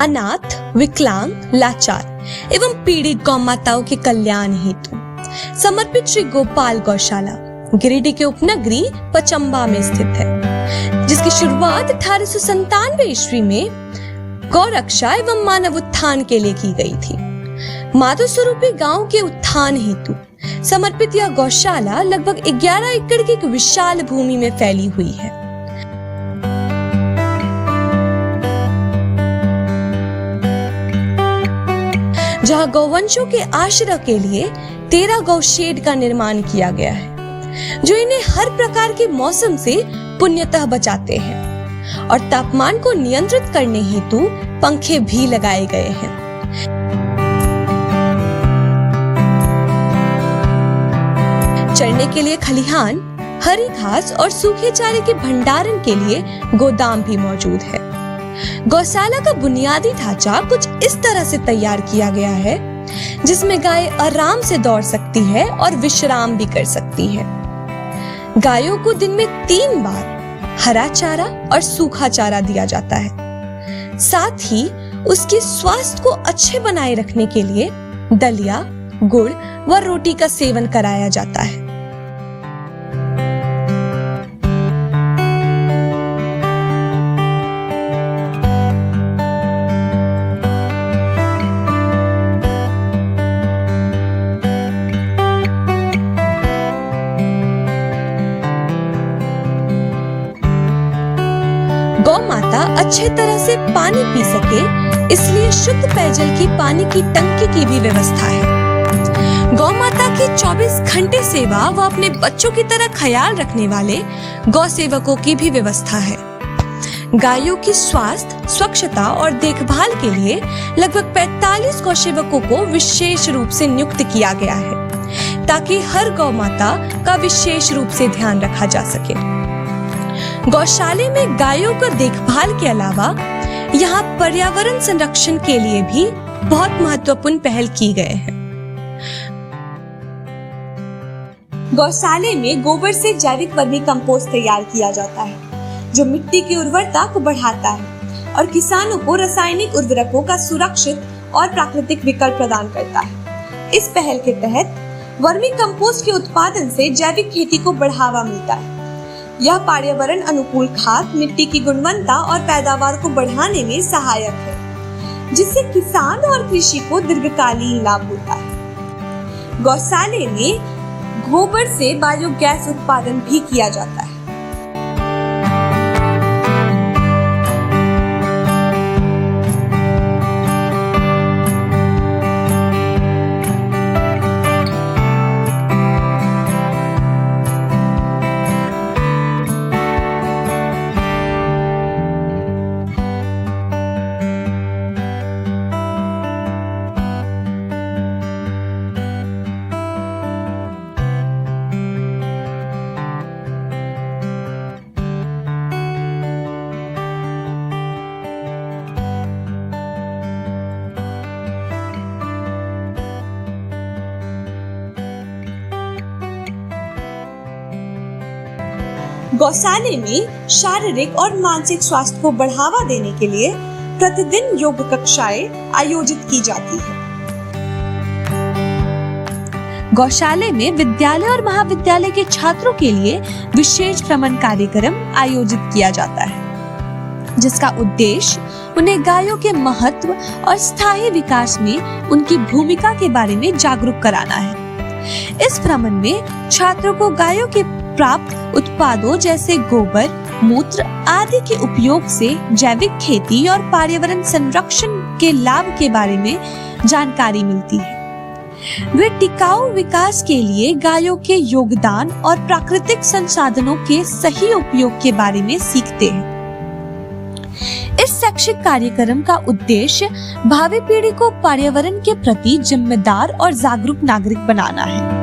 अनाथ, विकलांग, लाचार एवं पीड़ित गौ माताओं के कल्याण हेतु समर्पित श्री गोपाल गौशाला गिरिडीह के उपनगरी पचम्बा में स्थित है, जिसकी शुरुआत 1897 ईस्वी में गौ रक्षा एवं मानव उत्थान के लिए की गई थी। माधव स्वरूपी गांव के उत्थान हेतु समर्पित यह गौशाला लगभग 11 एकड़ की एक विशाल भूमि में फैली हुई है। जहां गौवंशों के आश्रय के लिए 13 गौशेड का निर्माण किया गया है, जो इन्हें हर प्रकार के मौसम से पुण्यतः बचाते हैं, और तापमान को नियंत्रित करने हेतु पंखे भी लगाए गए हैं। चरने के लिए खलिहान, हरी घास और सूखे चारे के भंडारण के लिए गोदाम भी मौजूद है। गौशाला का बुनियादी ढांचा कुछ इस तरह से तैयार किया गया है, जिसमें गाय आराम से दौड़ सकती है और विश्राम भी कर सकती है। गायों को दिन में 3 बार हरा चारा और सूखा चारा दिया जाता है। साथ ही उसके स्वास्थ्य को अच्छे बनाए रखने के लिए दलिया, गुड़ व रोटी का सेवन कराया जाता है। गौ माता अच्छे तरह से पानी पी सके, इसलिए शुद्ध पेयजल की पानी की टंकी की भी व्यवस्था है। गौ माता की 24 घंटे सेवा व अपने बच्चों की तरह ख्याल रखने वाले गौ सेवकों की भी व्यवस्था है। गायों की स्वास्थ्य, स्वच्छता और देखभाल के लिए लगभग 45 गौ सेवकों को विशेष रूप से नियुक्त किया गया है, ताकि हर गौ माता का विशेष रूप से ध्यान रखा जा सके। गौशाले में गायों का देखभाल के अलावा यहाँ पर्यावरण संरक्षण के लिए भी बहुत महत्वपूर्ण पहल की गए हैं। गौशाले में गोबर से जैविक वर्मी कंपोस्ट तैयार किया जाता है, जो मिट्टी की उर्वरता को बढ़ाता है और किसानों को रासायनिक उर्वरकों का सुरक्षित और प्राकृतिक विकल्प प्रदान करता है। इस पहल के तहत वर्मी कंपोस्ट के उत्पादन से जैविक खेती को बढ़ावा मिलता है। यह पर्यावरण अनुकूल खाद मिट्टी की गुणवत्ता और पैदावार को बढ़ाने में सहायक है, जिससे किसान और कृषि को दीर्घकालीन लाभ होता है। गौशाले में गोबर से बायोगैस उत्पादन भी किया जाता है। गौशाले में शारीरिक और मानसिक स्वास्थ्य को बढ़ावा देने के लिए प्रतिदिन योग कक्षाएं आयोजित की जाती है। गौशाले में विद्यालय और महाविद्यालय के छात्रों के लिए विशेष भ्रमण कार्यक्रम आयोजित किया जाता है, जिसका उद्देश्य उन्हें गायों के महत्व और स्थायी विकास में उनकी भूमिका के बारे में जागरूक कराना है। इस भ्रमण में छात्रों को गायों के प्राप्त उत्पादों जैसे गोबर, मूत्र आदि के उपयोग से जैविक खेती और पर्यावरण संरक्षण के लाभ के बारे में जानकारी मिलती है। वे टिकाऊ विकास के लिए गायों के योगदान और प्राकृतिक संसाधनों के सही उपयोग के बारे में सीखते हैं। इस शैक्षिक कार्यक्रम का उद्देश्य भावी पीढ़ी को पर्यावरण के प्रति जिम्मेदार और जागरूक नागरिक बनाना है।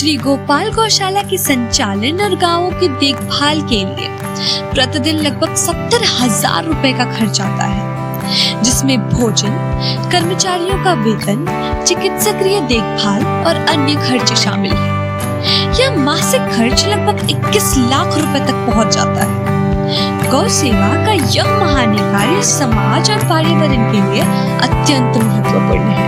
श्री गोपाल गौशाला के संचालन और गांवों की देखभाल के लिए प्रतिदिन लगभग 70,000 रुपए का खर्च आता है, जिसमें भोजन, कर्मचारियों का वेतन, चिकित्सकीय देखभाल और अन्य खर्च शामिल हैं। यह मासिक खर्च लगभग 21 लाख रुपए तक पहुंच जाता है। गौ सेवा का यह महान कार्य समाज और पर्यावरण के लिए अत्यंत महत्वपूर्ण है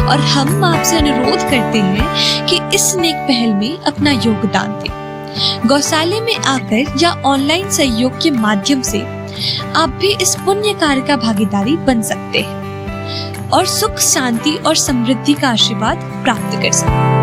और हम आपसे अनुरोध करते हैं कि इस नेक पहल में अपना योगदान दें। गौशाले में आकर या ऑनलाइन सहयोग के माध्यम से आप भी इस पुण्य कार्य का भागीदारी बन सकते हैं और सुख, शांति और समृद्धि का आशीर्वाद प्राप्त कर सकते हैं।